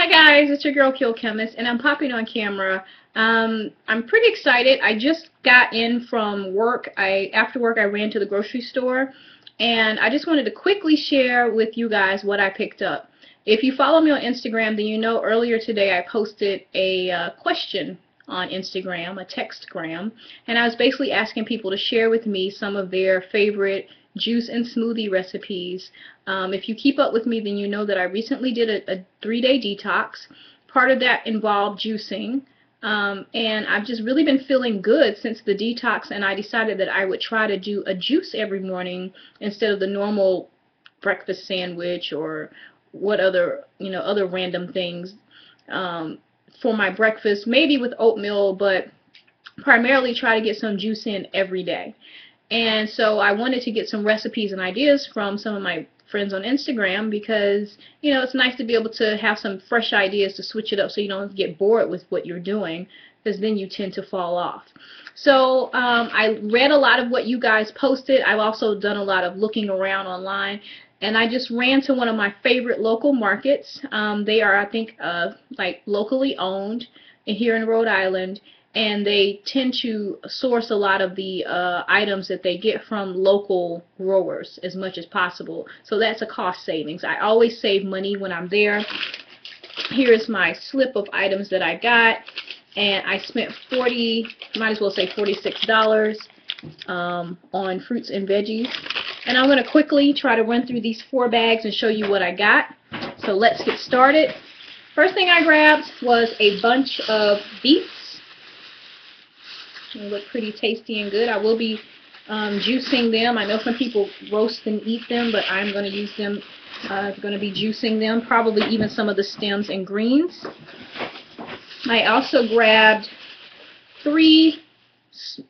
Hi guys, it's your girl qochemist, and I'm popping on camera. I'm pretty excited. I just got in from work. After work I ran to the grocery store, and I just wanted to quickly share with you guys what I picked up. If you follow me on Instagram, then you know earlier today I posted a question on Instagram, a textgram, and I was basically asking people to share with me some of their favorite juice and smoothie recipes. If you keep up with me, then you know that I recently did a 3-day detox. Part of that involved juicing, and I've just really been feeling good since the detox, and I decided that I would try to do a juice every morning instead of the normal breakfast sandwich or what other, other random things for my breakfast, maybe with oatmeal, but primarily try to get some juice in every day. And so I wanted to get some recipes and ideas from some of my friends on Instagram because, it's nice to be able to have some fresh ideas to switch it up so you don't get bored with what you're doing, because then you tend to fall off. So I read a lot of what you guys posted. I've also done a lot of looking around online, and I just ran to one of my favorite local markets. They are, I think, like locally owned here in Rhode Island, and they tend to source a lot of the items that they get from local growers as much as possible. So that's a cost savings. I always save money when I'm there. Here is my slip of items that I got, and I spent might as well say $46 on fruits and veggies. And I'm going to quickly try to run through these 4 bags and show you what I got. So let's get started. First thing I grabbed was a bunch of beets. They look pretty tasty and good. I will be juicing them. I know some people roast and eat them, but I'm going to use them. Going to be juicing them, probably even some of the stems and greens. I also grabbed 3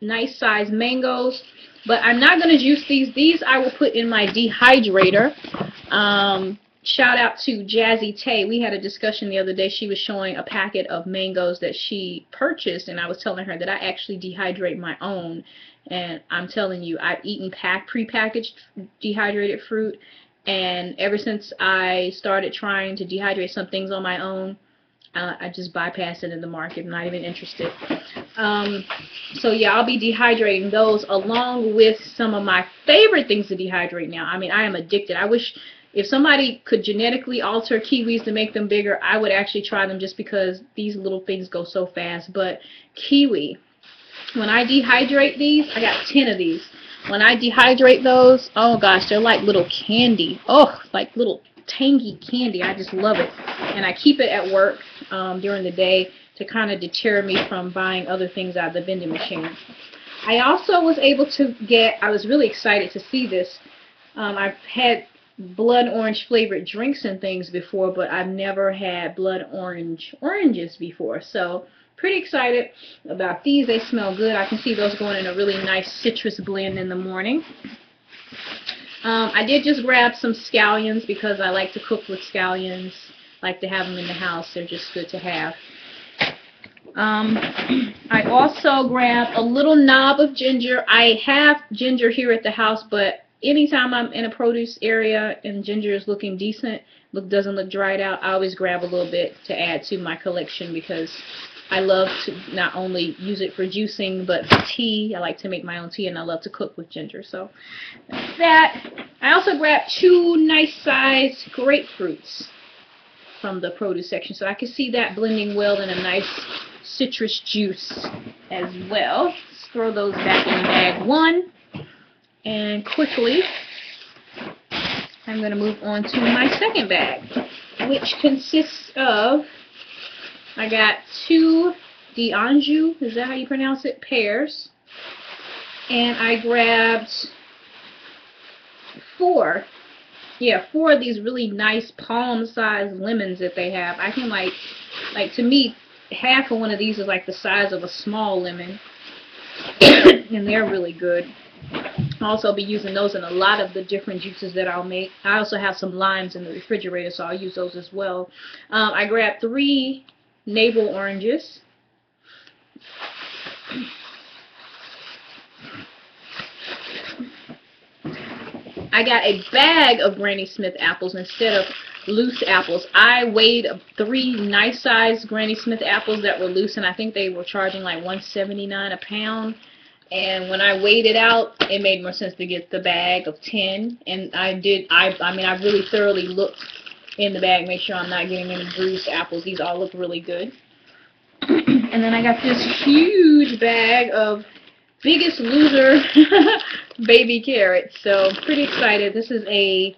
nice sized mangoes, but I'm not going to juice these. These I will put in my dehydrator. Shout out to Jazzy Tay. We had a discussion the other day. She was showing a packet of mangoes that she purchased, and I was telling her that I actually dehydrate my own. And I'm telling you, I've eaten prepackaged dehydrated fruit, and ever since I started trying to dehydrate some things on my own, I just bypass it in the market. I'm not even interested. So yeah, I'll be dehydrating those along with some of my favorite things to dehydrate now. I mean, I am addicted. I wish if somebody could genetically alter kiwis to make them bigger, I would actually try them just because these little things go so fast. But kiwi, when I dehydrate these, I got 10 of these. When I dehydrate those, oh gosh, they're like little candy. Oh, like little tangy candy. I just love it. And I keep it at work during the day to kind of deter me from buying other things out of the vending machine. I also was able to get, I was really excited to see this. I've had blood orange flavored drinks and things before, but I've never had blood oranges before. So pretty excited about these. They smell good. I can see those going in a really nice citrus blend in the morning. I did just grab some scallions because I like to cook with scallions. Like to have them in the house. They're just good to have. I also grabbed a little knob of ginger. I have ginger here at the house, but anytime I'm in a produce area and ginger is looking decent, doesn't look dried out, I always grab a little bit to add to my collection because I love to not only use it for juicing, but for tea. I like to make my own tea, and I love to cook with ginger. So that's that. I also grabbed 2 nice sized grapefruits from the produce section, so I can see that blending well in a nice citrus juice as well. Let's throw those back in bag 1. And quickly, I'm going to move on to my second bag, which consists of, I got 2 D'Anjou, is that how you pronounce it, pears. And I grabbed 4 of these really nice palm-sized lemons that they have. I can like to me, half of one of these is like the size of a small lemon, and they're really good. I'll also be using those in a lot of the different juices that I'll make. I also have some limes in the refrigerator, so I'll use those as well. I grabbed 3 navel oranges. I got a bag of Granny Smith apples instead of loose apples. I weighed 3 nice sized Granny Smith apples that were loose, and I think they were charging like $1.79 a pound. And when I weighed it out, it made more sense to get the bag of 10. And I did. I mean, I really thoroughly looked in the bag, make sure I'm not getting any bruised apples. These all look really good. And then I got this huge bag of Biggest Loser baby carrots. So pretty excited. This is I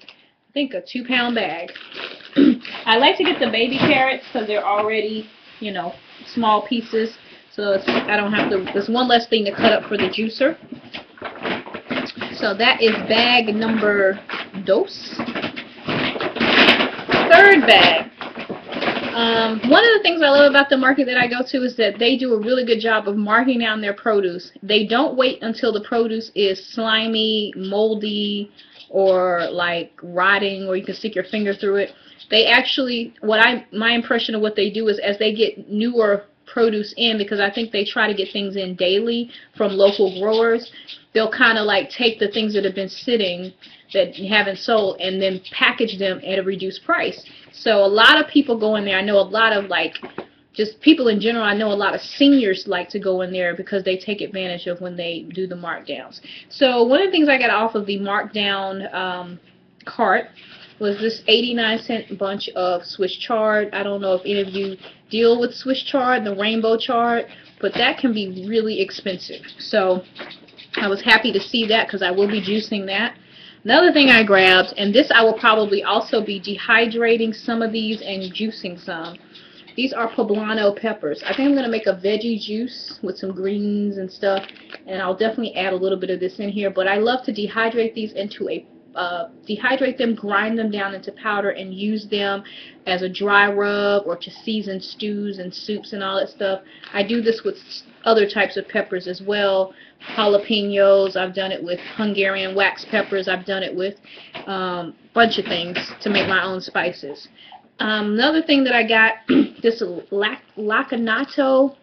think a 2-pound bag. I like to get the baby carrots because they're already, you know, small pieces. So I don't have to, there's one less thing to cut up for the juicer. So that is bag number 2. 3rd bag. One of the things I love about the market that I go to is that they do a really good job of marking down their produce. They don't wait until the produce is slimy, moldy, or like rotting, or you can stick your finger through it. They actually, my impression of what they do is as they get newer produce in, because I think they try to get things in daily from local growers, they'll kind of like take the things that have been sitting that you haven't sold and then package them at a reduced price. So a lot of people go in there. I know a lot of like just people in general. I know a lot of seniors like to go in there because they take advantage of when they do the markdowns. So one of the things I got off of the markdown cart was this 89-cent bunch of Swiss chard. I don't know if any of you deal with Swiss chard, the rainbow chard, but that can be really expensive. So I was happy to see that because I will be juicing that. Another thing I grabbed, and this I will probably also be dehydrating some of these and juicing some. These are poblano peppers. I think I'm going to make a veggie juice with some greens and stuff, and I'll definitely add a little bit of this in here. But I love to dehydrate these into dehydrate them, grind them down into powder, and use them as a dry rub or to season stews and soups and all that stuff. I do this with other types of peppers as well. Jalapenos, I've done it with Hungarian wax peppers, I've done it with a bunch of things to make my own spices. Another thing that I got, this Lacanato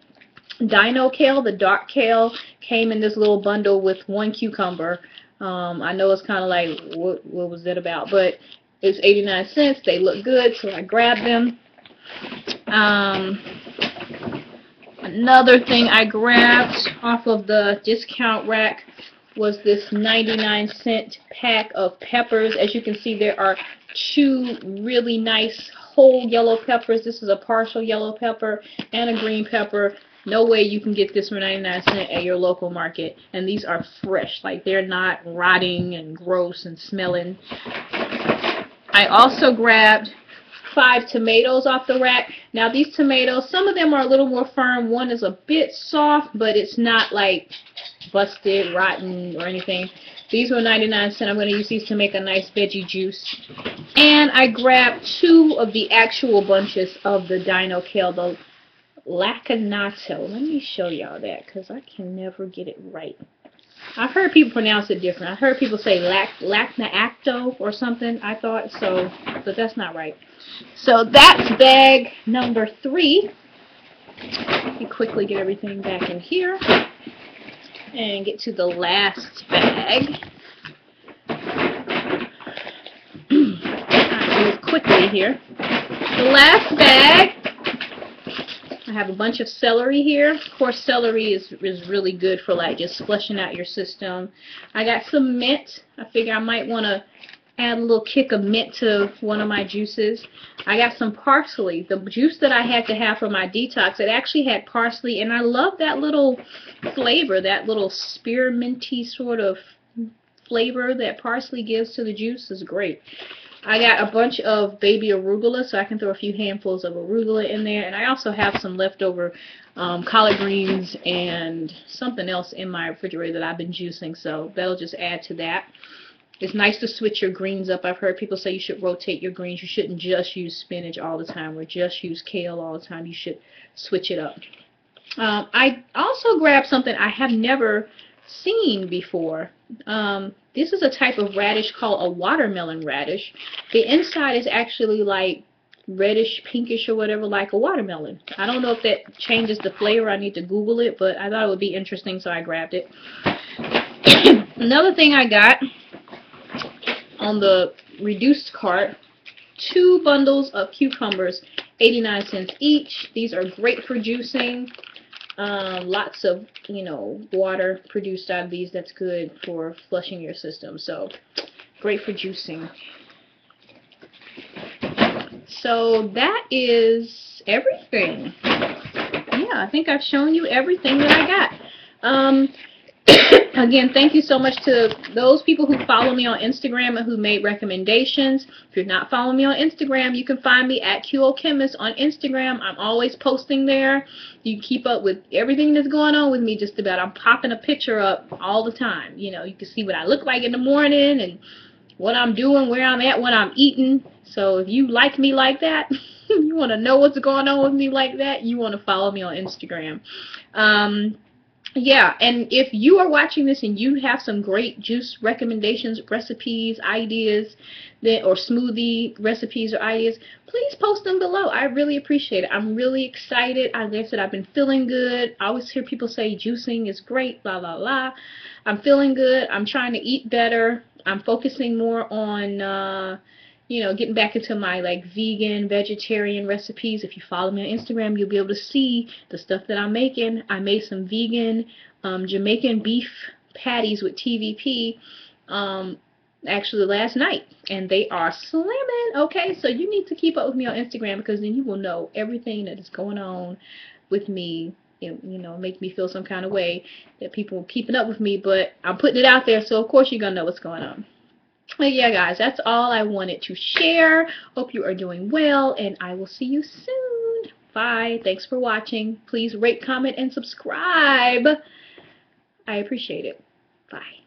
Dino Kale, the dark kale, came in this little bundle with 1 cucumber. I know it's kind of like, what was that about? But it's 89 cents. They look good, so I grabbed them. Another thing I grabbed off of the discount rack was this 99-cent pack of peppers. As you can see, there are 2 really nice whole yellow peppers. This is a partial yellow pepper and a green pepper. No way you can get this for 99 cents at your local market. And these are fresh. Like, they're not rotting and gross and smelling. I also grabbed 5 tomatoes off the rack. Now, these tomatoes, some of them are a little more firm. One is a bit soft, but it's not like busted, rotten, or anything. These were 99 cents. I'm going to use these to make a nice veggie juice. And I grabbed 2 of the actual bunches of the Dino Kale, the Lacanato. Let me show y'all that because I can never get it right. I've heard people pronounce it different. I've heard people say Lacnaacto or something, I thought, so, but that's not right. So that's bag number 3. Let me quickly get everything back in here and get to the last bag. I'll move quickly here. The last bag, I have a bunch of celery here. Of course, celery is really good for like just flushing out your system. I got some mint. I figure I might want to add a little kick of mint to one of my juices. I got some parsley. The juice that I had to have for my detox, it actually had parsley, and I love that little flavor, that little spearminty sort of flavor that parsley gives to the juice is great. I got a bunch of baby arugula, so I can throw a few handfuls of arugula in there. And I also have some leftover collard greens and something else in my refrigerator that I've been juicing, so that'll just add to that. It's nice to switch your greens up. I've heard people say you should rotate your greens. You shouldn't just use spinach all the time or just use kale all the time. You should switch it up. I also grabbed something I have never seen before. This is a type of radish called a watermelon radish. The inside is actually like reddish, pinkish or whatever, like a watermelon. I don't know if that changes the flavor. I need to Google it, but I thought it would be interesting, so I grabbed it. Another thing I got on the reduced cart, 2 bundles of cucumbers, 89 cents each. These are great for juicing. Lots of, you know, water produced out of these. That's good for flushing your system. So, great for juicing. So, that is everything. Yeah, I think I've shown you everything that I got. Again, thank you so much to those people who follow me on Instagram and who made recommendations. If you're not following me on Instagram, you can find me at qochemist on Instagram. I'm always posting there. You can keep up with everything that's going on with me just about. I'm popping a picture up all the time. You know, you can see what I look like in the morning and what I'm doing, where I'm at, what I'm eating. So if you like me like that, you want to know what's going on with me like that, you want to follow me on Instagram. Yeah, and if you are watching this and you have some great juice recommendations, recipes, ideas, or smoothie recipes or ideas, please post them below. I really appreciate it. I'm really excited. As I said, I've been feeling good. I always hear people say juicing is great, blah, blah, blah. I'm feeling good. I'm trying to eat better. I'm focusing more on you know, getting back into my like vegan, vegetarian recipes. If you follow me on Instagram, you'll be able to see the stuff that I'm making. I made some vegan Jamaican beef patties with TVP actually last night, and they are slamming. Okay, so you need to keep up with me on Instagram, because then you will know everything that is going on with me. You know, make me feel some kind of way that people are keeping up with me, but I'm putting it out there, so of course you're gonna know what's going on. But yeah, guys, that's all I wanted to share. Hope you are doing well, and I will see you soon. Bye. Thanks for watching. Please rate, comment, and subscribe. I appreciate it. Bye.